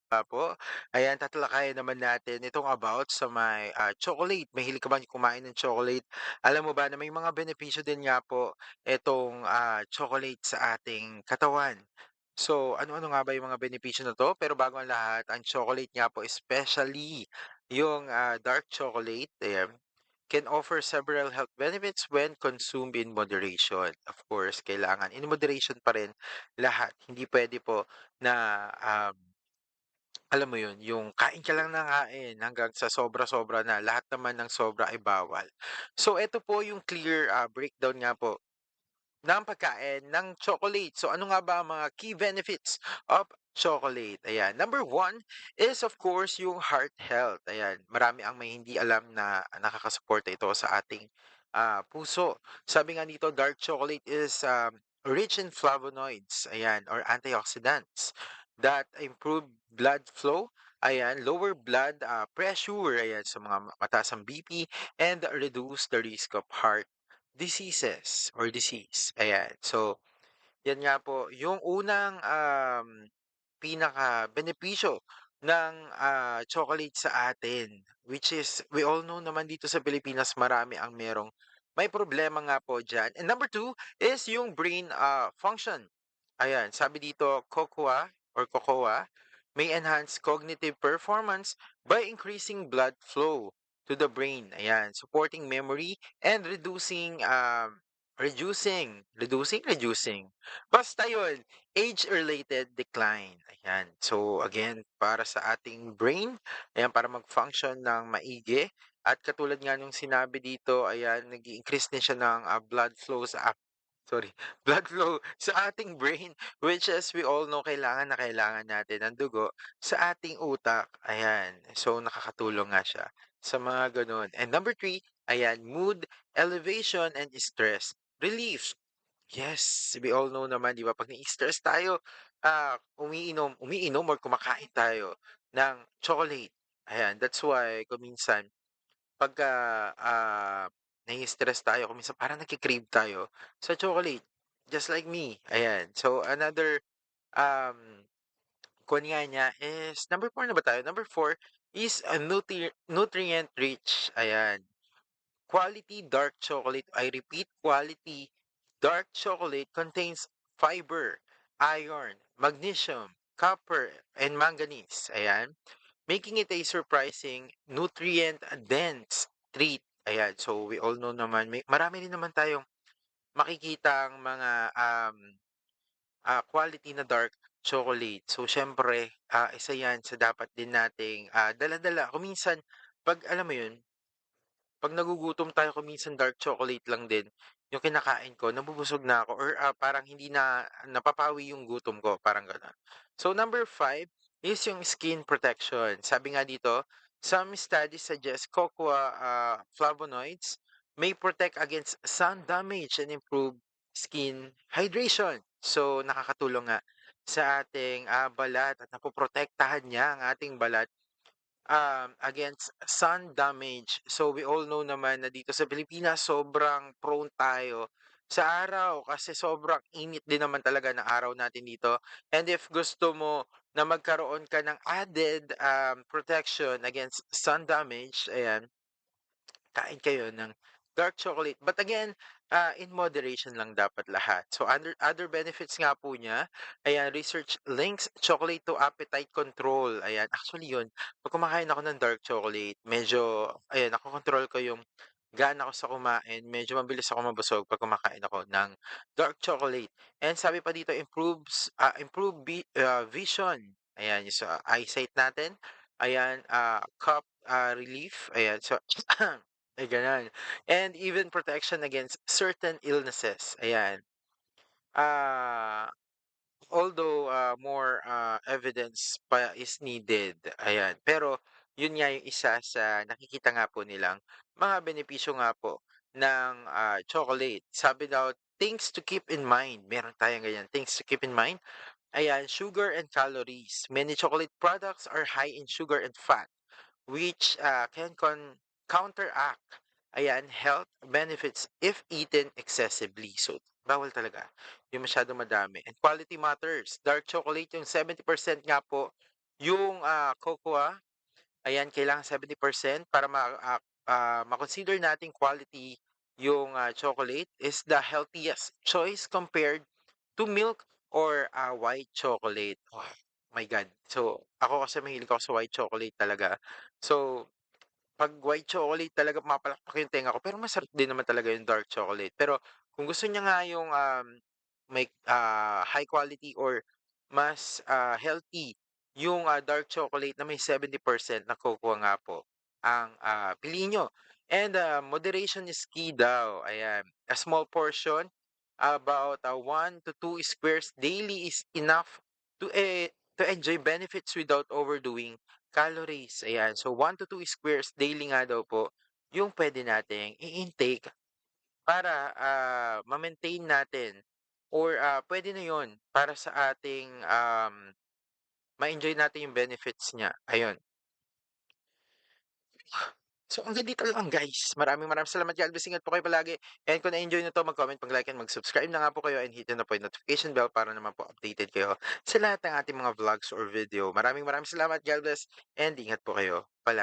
Po. Ayan, tatalakayin naman natin itong about sa may chocolate. Mahilig ka ba kumain ng chocolate? Alam mo ba na may mga benepisyo din nga po itong chocolate sa ating katawan. So, ano-ano nga ba yung mga benepisyo na to? Pero bago ang lahat, ang chocolate nga po, especially yung dark chocolate, ayan, can offer several health benefits when consumed in moderation. Of course, kailangan in moderation pa rin lahat. Hindi pwede po na alam mo yun, yung kain ka lang ng kain hanggang sa sobra-sobra na, lahat naman ng sobra ay bawal. So eto po yung clear, breakdown nga po ng pagkain ng chocolate. So ano nga ba ang mga key benefits of chocolate? Ayan, number one is of course yung heart health. Ayan, marami ang may hindi alam na nakakasuporta ito sa ating, puso. Sabi nga dito, dark chocolate is, rich in flavonoids, ayan, or antioxidants that improve blood flow, ayan, lower blood, pressure, ayan, sa mga mataas ang BP, and reduce the risk of heart diseases or disease, ayan. So, yan nga po, yung unang, pinaka-benepisyo ng, chocolate sa atin, which is we all know naman dito sa Pilipinas marami ang merong may problema nga po diyan. And number two is yung brain, function. Ayan, sabi dito cocoa may enhance cognitive performance by increasing blood flow to the brain. Ayan, supporting memory and reducing. Basta yun, age-related decline. Ayan. So again, para sa ating brain, ayan, para mag-function ng maigi. At katulad nga nung sinabi dito, ayan, nag-i-increase din siya ng blood flow sa sorry, blood flow sa ating brain, which as we all know kailangan na kailangan natin ng dugo sa ating utak. Ayan. So nakakatulong nga siya sa mga gano'n. And number three, ayan, mood elevation and stress relief. Yes, we all know naman, 'di ba, 'pag na-stress tayo, umiinom or kumakain tayo ng chocolate. Ayan, that's why kung minsan pagka, nai-stress tayo, kung minsan parang nagke-crave tayo sa chocolate, just like me, ayan. So another, um, kuwan nga niya is number four na ba tayo? Number four is a nutrient rich, ayan. Quality dark chocolate, I repeat, quality dark chocolate contains fiber, iron, magnesium, copper, and manganese. Ayan. Making it a surprising nutrient-dense treat. Ayan. So, we all know naman, marami rin naman tayong makikitang mga quality na dark chocolate. So, syempre, isa yan sa dapat din nating dala-dala. Kung minsan, pag alam mo yun, 'pag nagugutom tayo kung minsan dark chocolate lang din yung kinakain ko, nabubusog na ako or, parang hindi na napapawi yung gutom ko, parang gano'n. So, number five is yung skin protection. Sabi nga dito, some studies suggest cocoa, flavonoids may protect against sun damage and improve skin hydration. So, nakakatulong nga sa ating, balat at napoprotektahan niya ang ating balat against sun damage. So we all know naman na dito sa Pilipinas sobrang prone tayo sa araw kasi sobrang init din naman talaga ng araw natin dito. And if gusto mo na magkaroon ka ng added protection against sun damage, ayan, kain kayo ng dark chocolate. But again, in moderation lang dapat lahat. So other benefits nga po niya, ayan, research links chocolate to appetite control. Ayan, actually yun, pag kumakain ako ng dark chocolate, medyo, ayan, nakokontrol ko yung gana ko sa kumain, medyo mabilis ako mabusog pag kumakain ako ng dark chocolate. And sabi pa dito, vision. Ayan, yung sa eyesight natin. Ayan, cup relief. Ayan, so ay gano'n. And even protection against certain illnesses, ayan. Ah, although, more, evidence pa is needed, ayan. Pero yun nga yung isa sa nakikita nga po nilang mga benepisyo nga po ng, chocolate. Sabi daw, things to keep in mind, meron tayong ganyan, things to keep in mind. Ayan, sugar and calories. Many chocolate products are high in sugar and fat which can counteract ayan, health benefits if eaten excessively. So, bawal talaga yung masyado madami. And quality matters. Dark chocolate, yung 70% nga po Yung, cocoa, ayan, kailangan 70% para ma-consider nating quality yung, chocolate is the healthiest choice compared to milk or, white chocolate. Oh my God. So, ako kasi mahilig ako sa white chocolate talaga. So 'pag white chocolate talaga pumapalakpak yung tenga ko, pero masarap din naman talaga yung dark chocolate. Pero kung gusto niya nga yung, may, high quality or mas, healthy yung, dark chocolate na may 70% na cocoa nga po ang, piliin niyo. And, moderation is key daw, ayan. A small portion, about, 1 to 2 squares daily is enough to enjoy benefits without overdoing calories, ayan. So 1 to 2 squares daily nga daw po yung puwede nating i-intake para, ma-maintain natin or, puwede na yun para sa ating, ma-enjoy natin yung benefits niya, ayun. So hanggang dito lang guys. Maraming maraming salamat. God bless. Ingat po kayo palagi. And kung na-enjoy niyo 'to, mag-comment, mag-like, and mag-subscribe na nga po kayo and hit niyo na po yung notification bell para naman po updated kayo sa lahat ng ating mga vlogs or video. Maraming maraming salamat. God bless and ingat po kayo palagi.